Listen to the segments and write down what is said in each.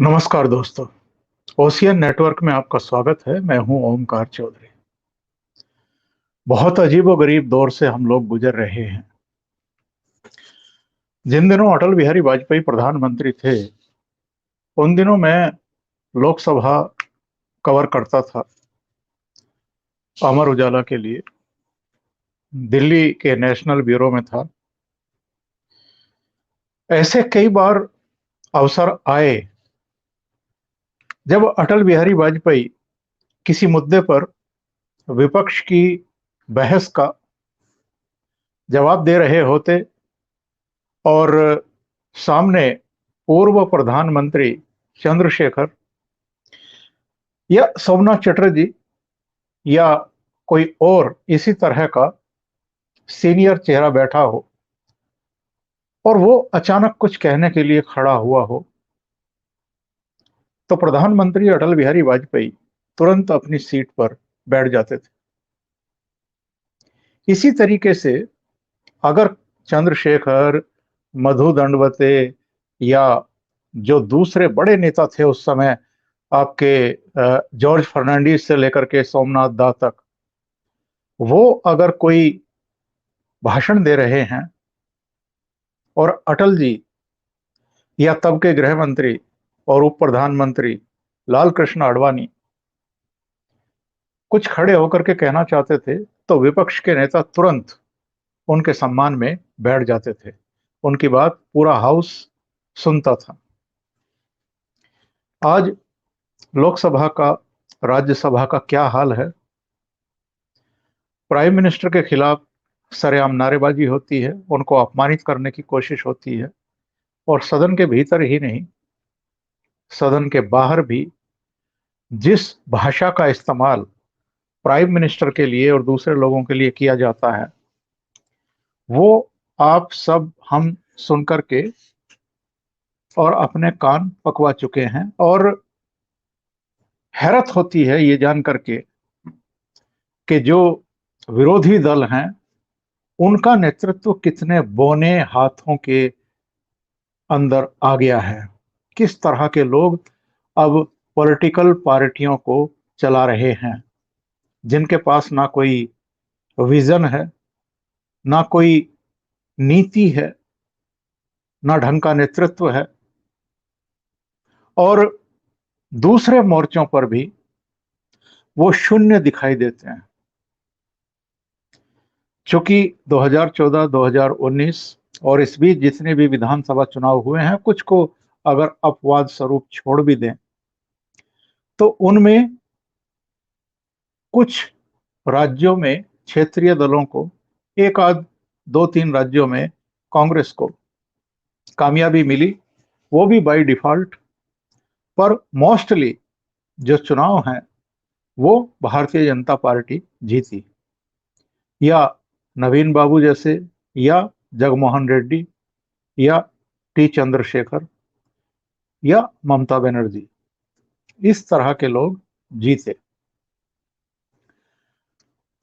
नमस्कार दोस्तों। Ocean network में आपका स्वागत है। मैं हूं ओमकार चौधरी। बहुत अजीबोगरीब दौर से हम लोग गुजर रहे हैं। जिन दिनों अटल बिहारी वाजपेयी प्रधानमंत्री थे, उन दिनों मैं लोकसभा कवर करता था अमर उजाला के लिए। दिल्ली के नेशनल ब्यूरो में था। ऐसे कई बार अवसर आए जब अटल बिहारी वाजपेयी किसी मुद्दे पर विपक्ष की बहस का जवाब दे रहे होते और सामने पूर्व प्रधानमंत्री चंद्रशेखर या सोमनाथ चटर्जी या कोई और इसी तरह का सीनियर चेहरा बैठा हो और वो अचानक कुछ कहने के लिए खड़ा हुआ हो, तो प्रधानमंत्री अटल बिहारी वाजपेयी तुरंत अपनी सीट पर बैठ जाते थे। इसी तरीके से अगर चंद्रशेखर, मधु दंडवते या जो दूसरे बड़े नेता थे उस समय, आपके जॉर्ज फर्नांडिस से लेकर के सोमनाथ दा तक, वो अगर कोई भाषण दे रहे हैं और अटल जी या तब के गृह मंत्री और उप प्रधानमंत्री लाल कृष्ण आडवाणी कुछ खड़े होकर के कहना चाहते थे, तो विपक्ष के नेता तुरंत उनके सम्मान में बैठ जाते थे। उनकी बात पूरा हाउस सुनता था। आज लोकसभा का, राज्यसभा का क्या हाल है? प्राइम मिनिस्टर के खिलाफ सरेआम नारेबाजी होती है, उनको अपमानित करने की कोशिश होती है, और सदन के भीतर ही नहीं, सदन के बाहर भी जिस भाषा का इस्तेमाल प्राइम मिनिस्टर के लिए और दूसरे लोगों के लिए किया जाता है, वो आप सब हम सुन करके और अपने कान पकवा चुके हैं। और हैरत होती है ये जान करके कि जो विरोधी दल हैं, उनका नेतृत्व कितने बौने हाथों के अंदर आ गया है। किस तरह के लोग अब पॉलिटिकल पार्टियों को चला रहे हैं, जिनके पास ना कोई विजन है, ना कोई नीति है, ना ढंग का नेतृत्व है, और दूसरे मोर्चों पर भी वो शून्य दिखाई देते हैं। चूंकि 2014, 2019 और इस बीच जितने भी विधानसभा चुनाव हुए हैं, कुछ को अगर अपवाद स्वरूप छोड़ भी दें, तो उनमें कुछ राज्यों में क्षेत्रीय दलों को, एक आध दो तीन राज्यों में कांग्रेस को कामयाबी मिली, वो भी बाय डिफॉल्ट। पर मोस्टली जो चुनाव हैं, वो भारतीय जनता पार्टी जीती, या नवीन बाबू जैसे, या जगमोहन रेड्डी, या टी चंद्रशेखर, या ममता बनर्जी, इस तरह के लोग जीते।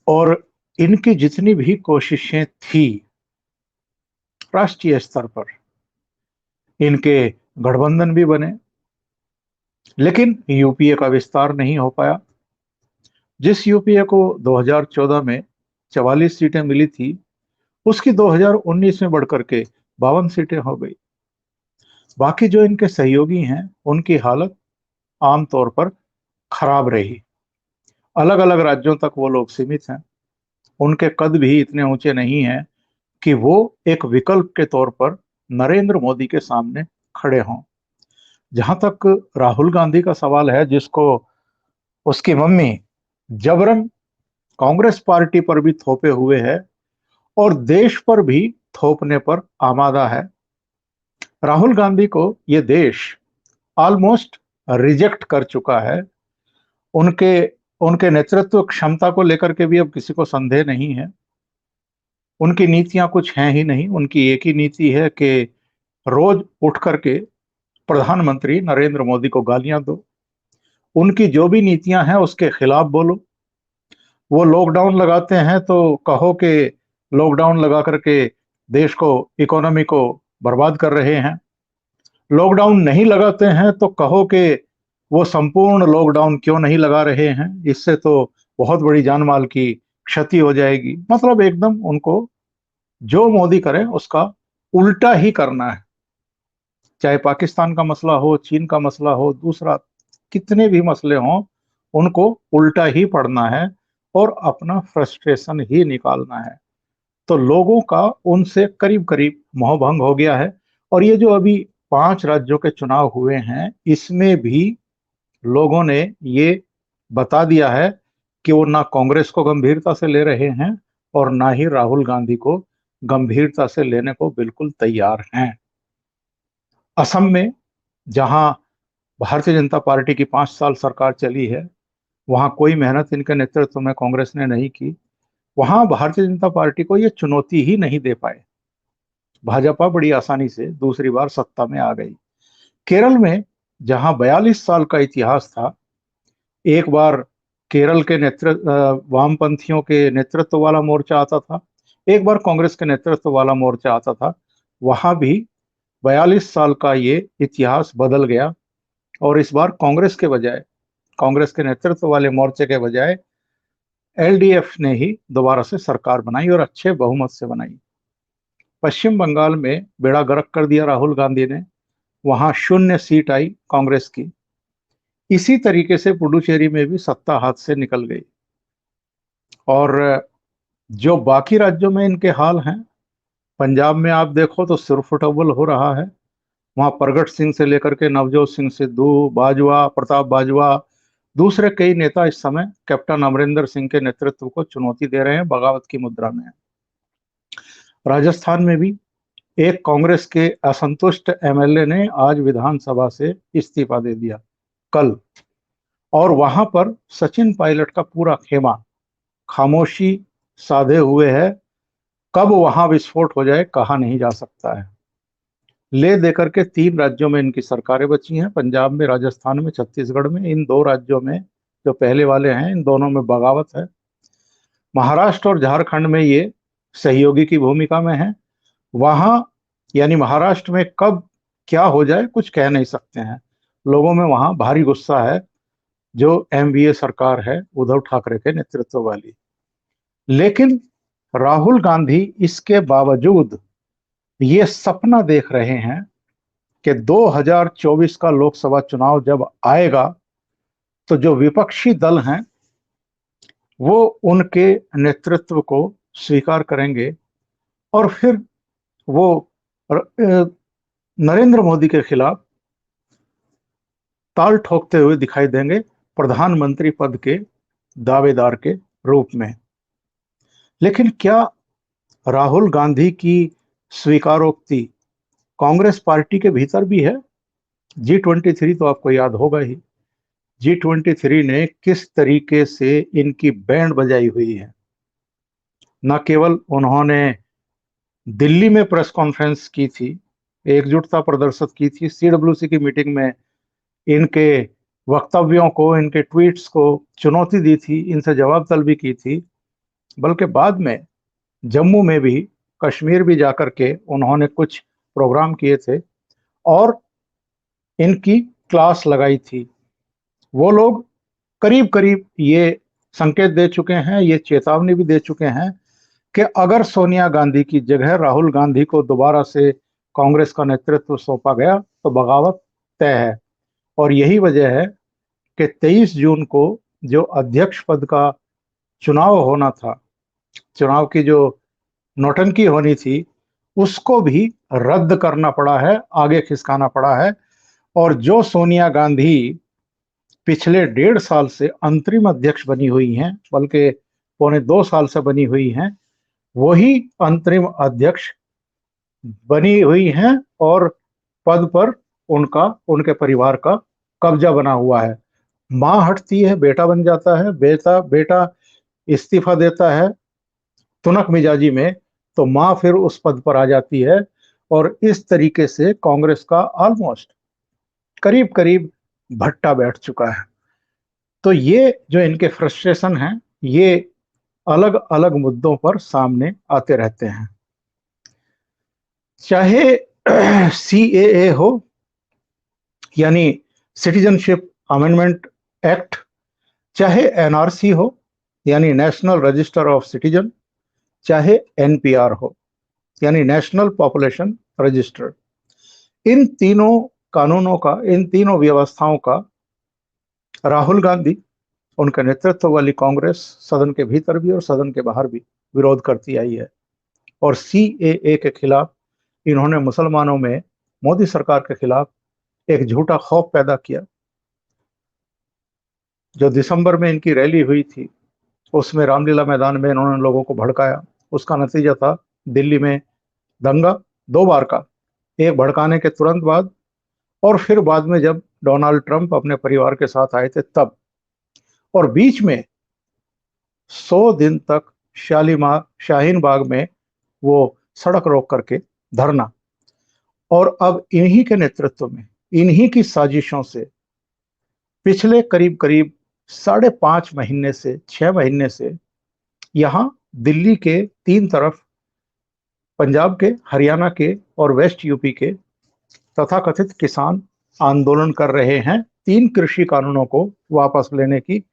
और इनकी जितनी भी कोशिशें थी राष्ट्रीय स्तर पर, इनके गठबंधन भी बने, लेकिन यूपीए का विस्तार नहीं हो पाया। जिस यूपीए को 2014 में 44 सीटें मिली थी, उसकी 2019 में बढ़कर के 52 सीटें हो गई। बाकी जो इनके सहयोगी हैं, उनकी हालत आमतौर पर खराब रही। अलग अलग राज्यों तक वो लोग सीमित हैं। उनके कद भी इतने ऊंचे नहीं हैं कि वो एक विकल्प के तौर पर नरेंद्र मोदी के सामने खड़े हों। जहां तक राहुल गांधी का सवाल है, जिसको उसकी मम्मी जबरन कांग्रेस पार्टी पर भी थोपे हुए है और देश पर भी थोपने पर आमादा है, राहुल गांधी को ये देश ऑलमोस्ट रिजेक्ट कर चुका है। उनके उनके नेतृत्व क्षमता को लेकर के भी अब किसी को संदेह नहीं है। उनकी नीतियां कुछ हैं ही नहीं। उनकी एक ही नीति है कि रोज उठ करके प्रधानमंत्री नरेंद्र मोदी को गालियां दो। उनकी जो भी नीतियां हैं उसके खिलाफ बोलो। वो लॉकडाउन लगाते हैं तो कहो कि लॉकडाउन लगा करके देश को, इकोनॉमी को बर्बाद कर रहे हैं। लॉकडाउन नहीं लगाते हैं तो कहो कि वो संपूर्ण लॉकडाउन क्यों नहीं लगा रहे हैं, इससे तो बहुत बड़ी जान माल की क्षति हो जाएगी। मतलब एकदम उनको जो मोदी करे उसका उल्टा ही करना है। चाहे पाकिस्तान का मसला हो, चीन का मसला हो, दूसरा कितने भी मसले हों, उनको उल्टा ही पढ़ना है और अपना फ्रस्ट्रेशन ही निकालना है। तो लोगों का उनसे करीब करीब मोहभंग हो गया है। और ये जो अभी 5 राज्यों के चुनाव हुए हैं, इसमें भी लोगों ने ये बता दिया है कि वो ना कांग्रेस को गंभीरता से ले रहे हैं और ना ही राहुल गांधी को गंभीरता से लेने को बिल्कुल तैयार हैं। असम में, जहां भारतीय जनता पार्टी की 5 साल सरकार चली है, वहां कोई मेहनत इनके नेतृत्व में कांग्रेस ने नहीं की। वहां भारतीय जनता पार्टी को ये चुनौती ही नहीं दे पाए। भाजपा बड़ी आसानी से दूसरी बार सत्ता में आ गई। केरल में, जहां 42 साल का इतिहास था, एक बार केरल के नेतृत्व वामपंथियों के नेतृत्व वाला मोर्चा आता था, एक बार कांग्रेस के नेतृत्व वाला मोर्चा आता था। वहां भी 42 साल का ये इतिहास बदल गया और इस बार कांग्रेस के बजाय, कांग्रेस के नेतृत्व वाले मोर्चे के बजाय एलडीएफ ने ही दोबारा से सरकार बनाई और अच्छे बहुमत से बनाई। पश्चिम बंगाल में बेड़ा गर्क कर दिया राहुल गांधी ने, वहां 0 सीट आई कांग्रेस की। इसी तरीके से पुडुचेरी में भी सत्ता हाथ से निकल गई। और जो बाकी राज्यों में इनके हाल हैं, पंजाब में आप देखो तो सिर फुटबल हो रहा है। वहां प्रगट सिंह से लेकर के नवजोत सिंह सिद्धू, बाजवा, प्रताप बाजवा, दूसरे कई नेता इस समय कैप्टन अमरिंदर सिंह के नेतृत्व को चुनौती दे रहे हैं, बगावत की मुद्रा में है। राजस्थान में भी एक कांग्रेस के असंतुष्ट एमएलए ने आज विधानसभा से इस्तीफा दे दिया कल। और वहां पर सचिन पायलट का पूरा खेमा खामोशी साधे हुए है। कब वहां विस्फोट हो जाए कहा नहीं जा सकता है। ले देकर के 3 राज्यों में इनकी सरकारें बची हैं, पंजाब में, राजस्थान में, छत्तीसगढ़ में। इन 2 राज्यों में जो पहले वाले हैं, इन दोनों में बगावत है। महाराष्ट्र और झारखंड में ये सहयोगी की भूमिका में है। वहां, यानी महाराष्ट्र में कब क्या हो जाए कुछ कह नहीं सकते हैं। लोगों में वहां भारी गुस्सा है, जो एमवीए सरकार है उद्धव ठाकरे के नेतृत्व वाली। लेकिन राहुल गांधी इसके बावजूद ये सपना देख रहे हैं कि 2024 का लोकसभा चुनाव जब आएगा तो जो विपक्षी दल हैं वो उनके नेतृत्व को स्वीकार करेंगे और फिर वो नरेंद्र मोदी के खिलाफ ताल ठोकते हुए दिखाई देंगे, प्रधानमंत्री पद के दावेदार के रूप में। लेकिन क्या राहुल गांधी की स्वीकारोक्ति कांग्रेस पार्टी के भीतर भी है? G23 तो आपको याद होगा ही। G23 ने किस तरीके से इनकी बैंड बजाई हुई है। न केवल उन्होंने दिल्ली में प्रेस कॉन्फ्रेंस की थी, एकजुटता प्रदर्शित की थी, सीडब्ल्यूसी की मीटिंग में इनके वक्तव्यों को, इनके ट्वीट्स को चुनौती दी थी, इनसे जवाब तलबी की थी, बल्कि बाद में जम्मू में भी, कश्मीर भी जाकर के उन्होंने कुछ प्रोग्राम किए थे और इनकी क्लास लगाई थी। वो लोग करीब करीब ये संकेत दे चुके हैं, ये चेतावनी भी दे चुके हैं कि अगर सोनिया गांधी की जगह राहुल गांधी को दोबारा से कांग्रेस का नेतृत्व सौंपा गया तो बगावत तय है। और यही वजह है कि 23 जून को जो अध्यक्ष पद का चुनाव होना था, चुनाव की जो नौटंकी होनी थी, उसको भी रद्द करना पड़ा है, आगे खिसकाना पड़ा है। और जो सोनिया गांधी पिछले 1.5 साल से अंतरिम अध्यक्ष बनी हुई हैं, बल्कि 1.25 साल से बनी हुई हैं, वही अंतरिम अध्यक्ष बनी हुई हैं और पद पर उनका, उनके परिवार का कब्जा बना हुआ है। मां हटती है, बेटा बन जाता है, बेटा इस्तीफा देता है तुनक मिजाजी में, तो मां फिर उस पद पर आ जाती है। और इस तरीके से कांग्रेस का ऑलमोस्ट करीब करीब भट्टा बैठ चुका है। तो ये जो इनके फ्रस्ट्रेशन हैं, ये अलग अलग मुद्दों पर सामने आते रहते हैं। चाहे सीएए हो, यानी सिटीजनशिप अमेंडमेंट एक्ट, चाहे एनआरसी हो यानी नेशनल रजिस्टर ऑफ सिटीजन, चाहे एनपीआर हो यानी नेशनल पॉपुलेशन रजिस्टर, इन तीनों कानूनों का, इन तीनों व्यवस्थाओं का राहुल गांधी, उनके नेतृत्व वाली कांग्रेस सदन के भीतर भी और सदन के बाहर भी विरोध करती आई है। और सीएए के खिलाफ इन्होंने मुसलमानों में मोदी सरकार के खिलाफ एक झूठा खौफ पैदा किया। जो दिसंबर में इनकी रैली हुई थी, उसमें रामलीला मैदान में इन्होंने लोगों को भड़काया। उसका नतीजा था दिल्ली में दंगा, 2 बार का, एक भड़काने के तुरंत बाद और फिर बाद में जब डोनाल्ड ट्रंप अपने परिवार के साथ आए थे तब, और बीच में 100 दिन तक शाहीन बाग में वो सड़क रोक करके धरना। और अब इन्हीं के नेतृत्व में, इन्हीं की साजिशों से पिछले करीब करीब 5.5 महीने से 6 महीने से यहां दिल्ली के 3 तरफ, पंजाब के, हरियाणा के और वेस्ट यूपी के तथाकथित किसान आंदोलन कर रहे हैं 3 कृषि कानूनों को वापस लेने की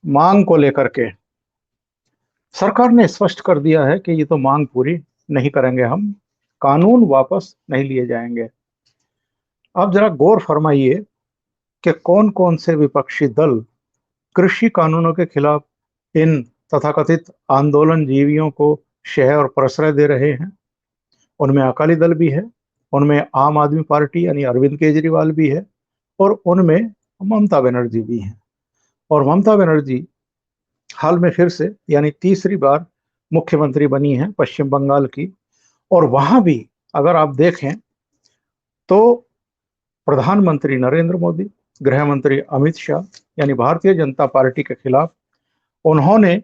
मांग को लेकर के। सरकार ने स्पष्ट कर दिया है कि ये तो मांग पूरी नहीं करेंगे, हम कानून वापस नहीं लिए जाएंगे। अब जरा गौर फरमाइए कि कौन कौन से विपक्षी दल कृषि कानूनों के खिलाफ इन तथाकथित आंदोलन जीवियों को शह और प्रश्रय दे रहे हैं। उनमें अकाली दल भी है, उनमें आम आदमी पार्टी यानी अरविंद केजरीवाल भी है, और उनमें ममता बनर्जी भी है। और ममता बनर्जी हाल में फिर से यानी तीसरी बार मुख्यमंत्री बनी है पश्चिम बंगाल की। और वहां भी अगर आप देखें तो प्रधानमंत्री नरेंद्र मोदी, गृह मंत्री अमित शाह यानी भारतीय जनता पार्टी के खिलाफ उन्होंने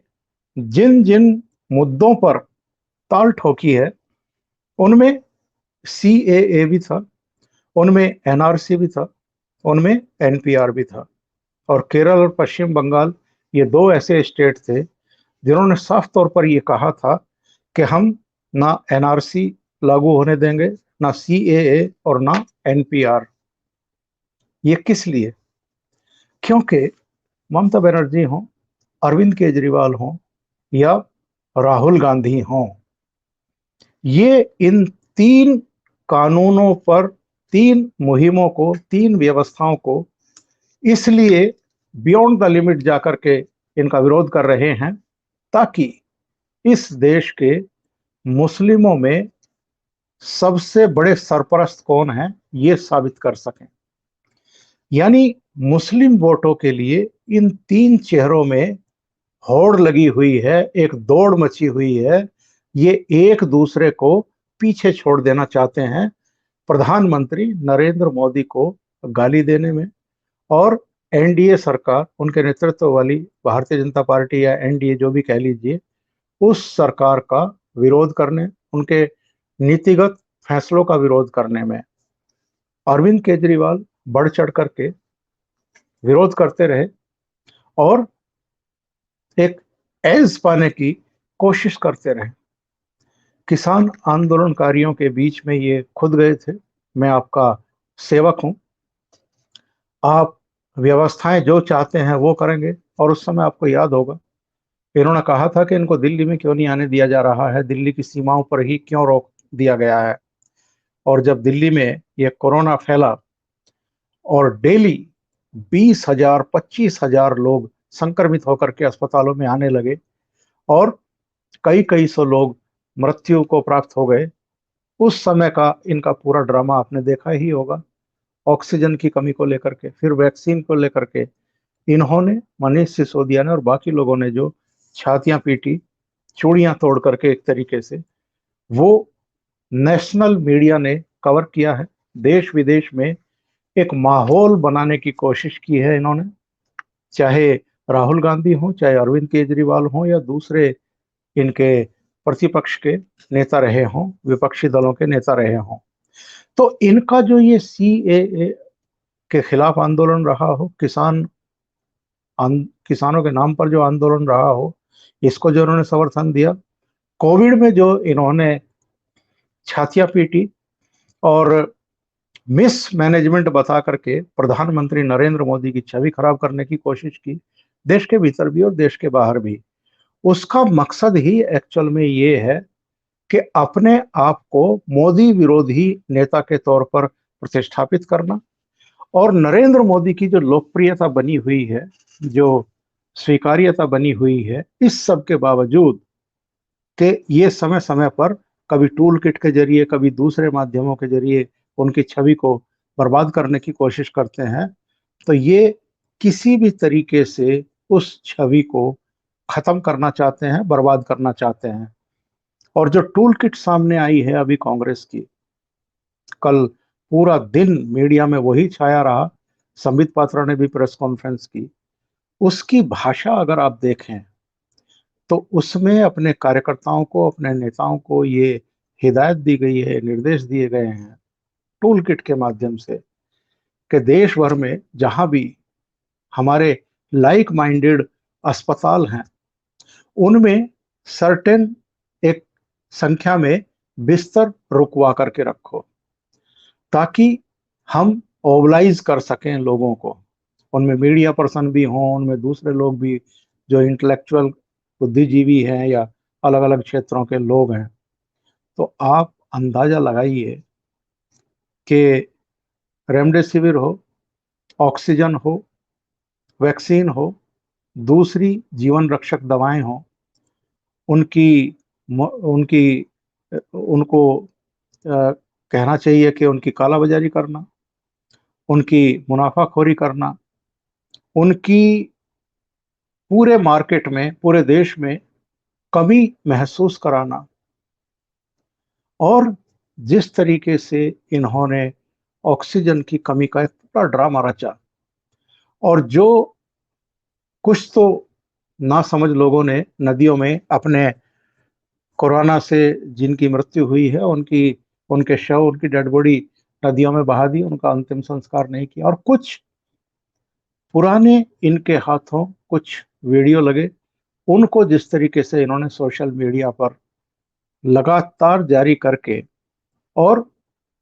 जिन जिन मुद्दों पर ताल ठोकी है, उनमें सीएए भी था, उनमें एनआरसी भी था, उनमें एनपीआर भी था। और केरल और पश्चिम बंगाल, ये 2 ऐसे स्टेट थे जिन्होंने साफ तौर पर यह कहा था कि हम ना एनआरसी लागू होने देंगे, ना सीएए और ना एनपीआर। ये किस लिए? क्योंकि ममता बनर्जी हो, अरविंद केजरीवाल हो या राहुल गांधी हो, ये इन 3 कानूनों पर, 3 मुहिमों को, 3 व्यवस्थाओं को इसलिए बियॉन्ड द लिमिट जाकर के इनका विरोध कर रहे हैं ताकि इस देश के मुस्लिमों में सबसे बड़े सरपरस्त कौन है ये साबित कर सकें। यानी मुस्लिम वोटों के लिए इन 3 चेहरों में होड़ लगी हुई है, एक दौड़ मची हुई है। ये एक दूसरे को पीछे छोड़ देना चाहते हैं प्रधानमंत्री नरेंद्र मोदी को गाली देने में, और एनडीए सरकार, उनके नेतृत्व वाली भारतीय जनता पार्टी या एनडीए जो भी कह लीजिए, उस सरकार का विरोध करने, उनके नीतिगत फैसलों का विरोध करने में। अरविंद केजरीवाल बढ़ चढ़ करके विरोध करते रहे और एक एज पाने की कोशिश करते रहे। किसान आंदोलनकारियों के बीच में ये खुद गए थे, मैं आपका सेवक हूं, आप व्यवस्थाएं जो चाहते हैं वो करेंगे। और उस समय आपको याद होगा इन्होंने कहा था कि इनको दिल्ली में क्यों नहीं आने दिया जा रहा है, दिल्ली की सीमाओं पर ही क्यों रोक दिया गया है। और जब दिल्ली में ये कोरोना फैला और डेली 20,000 25,000 लोग संक्रमित होकर के अस्पतालों में आने लगे और कई कई सौ लोग मृत्यु को प्राप्त हो गए, उस समय का इनका पूरा ड्रामा आपने देखा ही होगा। ऑक्सीजन की कमी को लेकर के, फिर वैक्सीन को लेकर के इन्होंने, मनीष सिसोदिया ने और बाकी लोगों ने जो छातियां पीटी, चूड़ियां तोड़ करके, एक तरीके से वो नेशनल मीडिया ने कवर किया है। देश विदेश में एक माहौल बनाने की कोशिश की है इन्होंने, चाहे राहुल गांधी हो, चाहे अरविंद केजरीवाल हो या दूसरे इनके प्रतिपक्ष के नेता रहे हों, विपक्षी दलों के नेता रहे हों। तो इनका जो ये सीएए के खिलाफ आंदोलन रहा हो, किसानों के नाम पर जो आंदोलन रहा हो, इसको जो इन्होंने समर्थन दिया, कोविड में जो इन्होंने छातियां पीटी और मिस मैनेजमेंट बता करके प्रधानमंत्री नरेंद्र मोदी की छवि खराब करने की कोशिश की, देश के भीतर भी और देश के बाहर भी। उसका मकसद ही एक्चुअल में ये है कि अपने आप को मोदी विरोधी नेता के तौर पर प्रतिष्ठापित करना, और नरेंद्र मोदी की जो लोकप्रियता बनी हुई है, जो स्वीकार्यता बनी हुई है, इस सब के बावजूद कि ये समय समय पर कभी टूल किट के जरिए, कभी दूसरे माध्यमों के जरिए उनकी छवि को बर्बाद करने की कोशिश करते हैं, तो ये किसी भी तरीके से उस छवि को खत्म करना चाहते हैं, बर्बाद करना चाहते हैं। और जो टूल किट सामने आई है अभी कांग्रेस की, कल पूरा दिन मीडिया में वही छाया रहा, संबित पात्रा ने भी प्रेस कॉन्फ्रेंस की। उसकी भाषा अगर आप देखें तो उसमें अपने कार्यकर्ताओं को, अपने नेताओं को ये हिदायत दी गई है, निर्देश दिए गए हैं टूल किट के माध्यम से, कि देश भर में जहां भी हमारे लाइक माइंडेड अस्पताल हैं, उनमें सर्टेन एक संख्या में बिस्तर रुकवा करके रखो, ताकि हम ओबलाइज कर सकें लोगों को। उनमें मीडिया पर्सन भी हों, उनमें दूसरे लोग भी जो इंटेलेक्चुअल बुद्धिजीवी हैं या अलग अलग क्षेत्रों के लोग हैं। तो आप अंदाजा लगाइए कि रेमडेसिविर हो, ऑक्सीजन हो, वैक्सीन हो, दूसरी जीवन रक्षक दवाएं हो, उनकी उनकी उनको कहना चाहिए कि उनकी कालाबाजारी करना, उनकी मुनाफाखोरी करना, उनकी पूरे मार्केट में, पूरे देश में कमी महसूस कराना, और जिस तरीके से इन्होंने ऑक्सीजन की कमी का एक पूरा ड्रामा रचा, और जो कुछ तो नासमझ लोगों ने नदियों में अपने कोरोना से जिनकी मृत्यु हुई है, उनके शव, उनकी डेड बॉडी नदियों में बहा दी, उनका अंतिम संस्कार नहीं किया। और कुछ पुराने इनके हाथों कुछ वीडियो लगे, उनको जिस तरीके से इन्होंने सोशल मीडिया पर लगातार जारी करके, और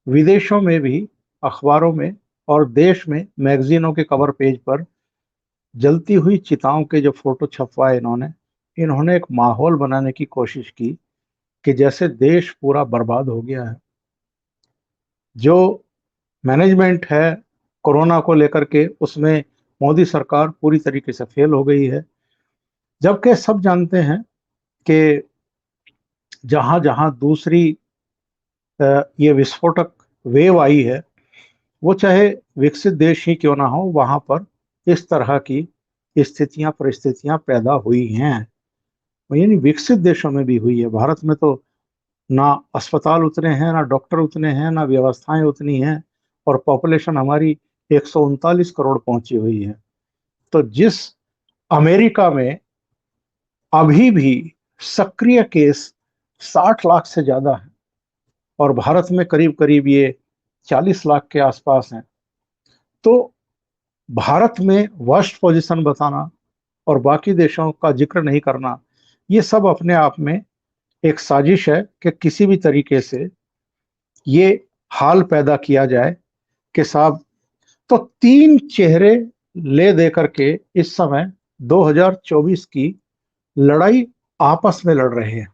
विदेशों में भी अखबारों में और देश में मैगजीनों के कवर पेज पर जलती हुई चिताओं के जो फोटो छपवाए इन्होंने, इन्होंने एक माहौल बनाने की कोशिश की कि जैसे देश पूरा बर्बाद हो गया है। जो मैनेजमेंट है कोरोना को लेकर के, उसमें मोदी सरकार पूरी तरीके से फेल हो गई है। जबकि सब जानते हैं कि जहां जहां दूसरी ये विस्फोटक वेव आई है, वो चाहे विकसित देश ही क्यों ना हो, वहां पर इस तरह की स्थितियां, परिस्थितियां पैदा हुई हैं। यानी विकसित देशों में भी हुई है। भारत में तो ना अस्पताल उतने हैं, ना डॉक्टर उतने हैं, ना व्यवस्थाएं उतनी हैं, और पॉपुलेशन हमारी 139 करोड़ पहुंची हुई है। तो जिस अमेरिका में अभी भी सक्रिय केस 60 लाख से ज्यादा है, और भारत में करीब करीब ये 40 लाख के आसपास हैं, तो भारत में वर्स्ट पोजीशन बताना और बाकी देशों का जिक्र नहीं करना, ये सब अपने आप में एक साजिश है कि किसी भी तरीके से ये हाल पैदा किया जाए कि साहब, तो तीन चेहरे ले दे करके इस समय 2024 की लड़ाई आपस में लड़ रहे हैं।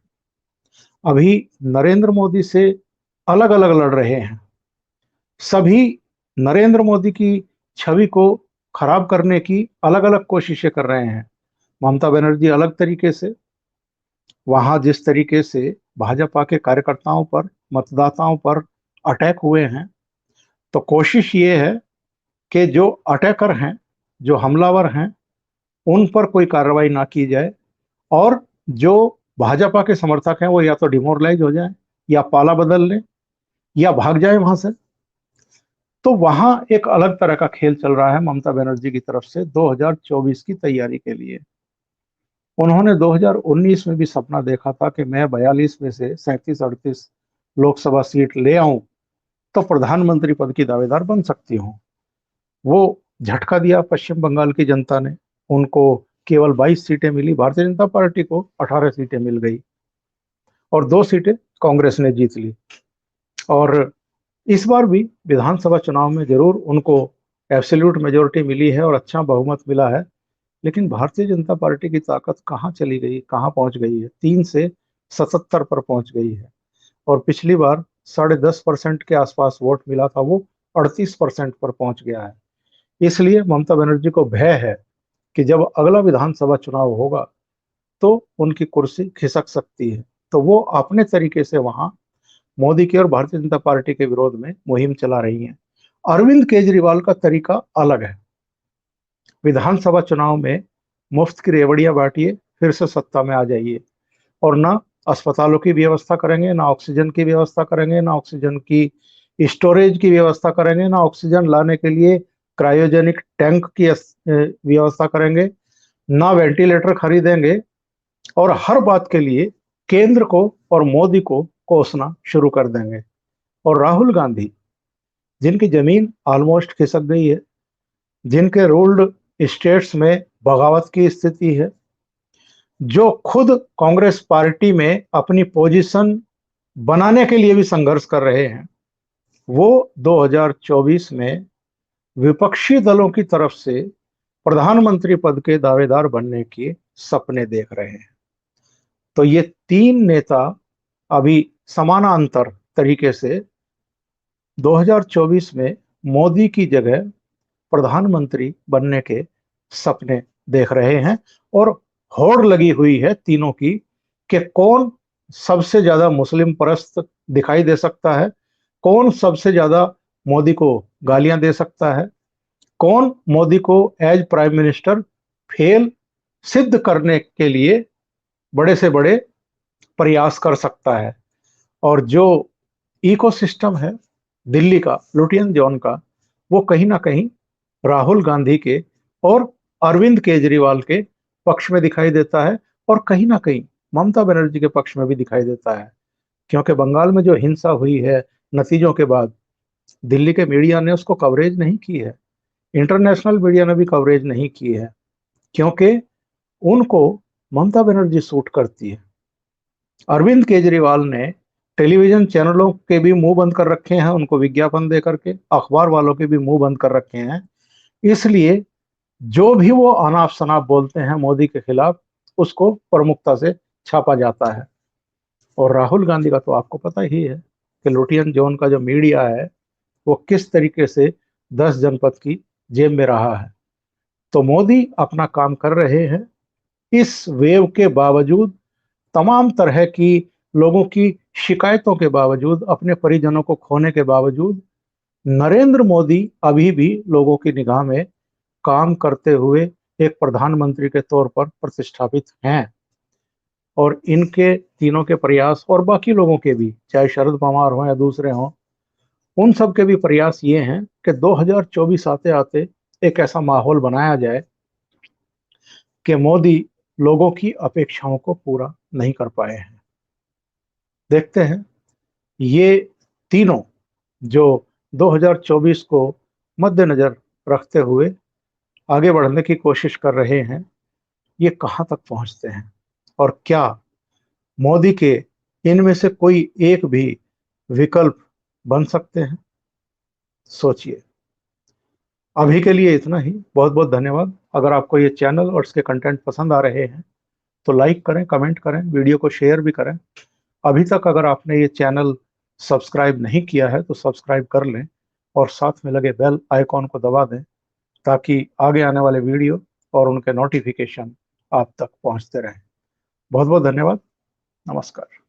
अभी नरेंद्र मोदी से अलग अलग लड़ रहे हैं, सभी नरेंद्र मोदी की छवि को खराब करने की अलग अलग कोशिशें कर रहे हैं। ममता बनर्जी अलग तरीके से, वहां जिस तरीके से भाजपा के कार्यकर्ताओं पर, मतदाताओं पर अटैक हुए हैं, तो कोशिश ये है कि जो अटैकर हैं, जो हमलावर हैं, उन पर कोई कार्रवाई ना की जाए, और जो भाजपा के समर्थक हैं वो या तो डिमोरलाइज हो जाएं, या पाला बदल लें, या भाग जाएं वहां से। तो वहां एक अलग तरह का खेल चल रहा है ममता बनर्जी की तरफ से 2024 की तैयारी के लिए। उन्होंने 2019 में भी सपना देखा था कि मैं 42 में से 37-38 लोकसभा सीट ले आऊं तो प्रधानमंत्री पद की दावेदार बन सकती हूं। वो झटका दिया पश्चिम बंगाल की जनता ने, उनको केवल 22 सीटें मिली, भारतीय जनता पार्टी को 18 सीटें मिल गई, और 2 सीटें कांग्रेस ने जीत ली। और इस बार भी विधानसभा चुनाव में जरूर उनको एब्सोल्यूट मेजोरिटी मिली है और अच्छा बहुमत मिला है, लेकिन भारतीय जनता पार्टी की ताकत कहाँ चली गई, कहाँ पहुंच गई है? 3 से 77 पर पहुंच गई है। और पिछली बार 10.5% के आसपास वोट मिला था, वो 38% पर पहुंच गया है। इसलिए ममता बनर्जी को भय है कि जब अगला विधानसभा चुनाव होगा तो उनकी कुर्सी खिसक सकती है। तो वो अपने तरीके से वहां मोदी की और भारतीय जनता पार्टी के विरोध में मुहिम चला रही हैं। अरविंद केजरीवाल का तरीका अलग है। विधानसभा चुनाव में मुफ्त की रेवड़ियां बांटिए, फिर से सत्ता में आ जाइए, और ना अस्पतालों की व्यवस्था करेंगे, ना ऑक्सीजन की व्यवस्था करेंगे, ना ऑक्सीजन की स्टोरेज की व्यवस्था करेंगे, ना ऑक्सीजन लाने के लिए क्रायोजेनिक टैंक की व्यवस्था करेंगे, ना वेंटिलेटर खरीदेंगे, और हर बात के लिए केंद्र को और मोदी को कोसना शुरू कर देंगे। और राहुल गांधी, जिनकी जमीन ऑलमोस्ट खिसक गई है, जिनके रूल्ड स्टेट्स में बगावत की स्थिति है, जो खुद कांग्रेस पार्टी में अपनी पोजीशन बनाने के लिए भी संघर्ष कर रहे हैं, वो 2024 में विपक्षी दलों की तरफ से प्रधानमंत्री पद के दावेदार बनने के सपने देख रहे हैं। तो ये तीन नेता अभी समानांतर तरीके से 2024 में मोदी की जगह प्रधानमंत्री बनने के सपने देख रहे हैं। और होड़ लगी हुई है तीनों की कि कौन सबसे ज्यादा मुस्लिम परस्त दिखाई दे सकता है, कौन सबसे ज्यादा मोदी को गालियां दे सकता है, कौन मोदी को एज प्राइम मिनिस्टर फेल सिद्ध करने के लिए बड़े से बड़े प्रयास कर सकता है। और जो इकोसिस्टम है दिल्ली का, लुटियन जोन का, वो कहीं ना कहीं राहुल गांधी के और अरविंद केजरीवाल के पक्ष में दिखाई देता है, और कहीं ना कहीं ममता बनर्जी के पक्ष में भी दिखाई देता है। क्योंकि बंगाल में जो हिंसा हुई है नतीजों के बाद, दिल्ली के मीडिया ने उसको कवरेज नहीं की है, इंटरनेशनल मीडिया ने भी कवरेज नहीं की है, क्योंकि उनको ममता बनर्जी सूट करती है। अरविंद केजरीवाल ने टेलीविजन चैनलों के भी मुंह बंद कर रखे हैं, उनको विज्ञापन दे करके अखबार वालों के भी मुंह बंद कर रखे हैं। इसलिए जो भी वो अनाप शनाप बोलते हैं मोदी के खिलाफ, उसको प्रमुखता से छापा जाता है। और राहुल गांधी का तो आपको पता ही है कि लुटियन जोन का जो मीडिया है वो किस तरीके से 10 जनपद की जेब में रहा है। तो मोदी अपना काम कर रहे हैं। इस वेव के बावजूद, तमाम तरह की लोगों की शिकायतों के बावजूद, अपने परिजनों को खोने के बावजूद, नरेंद्र मोदी अभी भी लोगों की निगाह में काम करते हुए एक प्रधानमंत्री के तौर पर प्रतिष्ठापित हैं। और इनके तीनों के प्रयास, और बाकी लोगों के भी, चाहे शरद पवार हो या दूसरे हों, उन सब के भी प्रयास ये हैं कि 2024 आते आते एक ऐसा माहौल बनाया जाए कि मोदी लोगों की अपेक्षाओं को पूरा नहीं कर पाए हैं। देखते हैं ये तीनों जो 2024 को मद्देनजर रखते हुए आगे बढ़ने की कोशिश कर रहे हैं, ये कहां तक पहुंचते हैं, और क्या मोदी के इनमें से कोई एक भी विकल्प बन सकते हैं? सोचिए। अभी के लिए इतना ही। बहुत बहुत धन्यवाद। अगर आपको ये चैनल और इसके कंटेंट पसंद आ रहे हैं तो लाइक करें, कमेंट करें, वीडियो को शेयर भी करें। अभी तक अगर आपने ये चैनल सब्सक्राइब नहीं किया है तो सब्सक्राइब कर लें, और साथ में लगे बेल आइकॉन को दबा दें, ताकि आगे आने वाले वीडियो और उनके नोटिफिकेशन आप तक पहुंचते रहें। बहुत बहुत धन्यवाद। नमस्कार।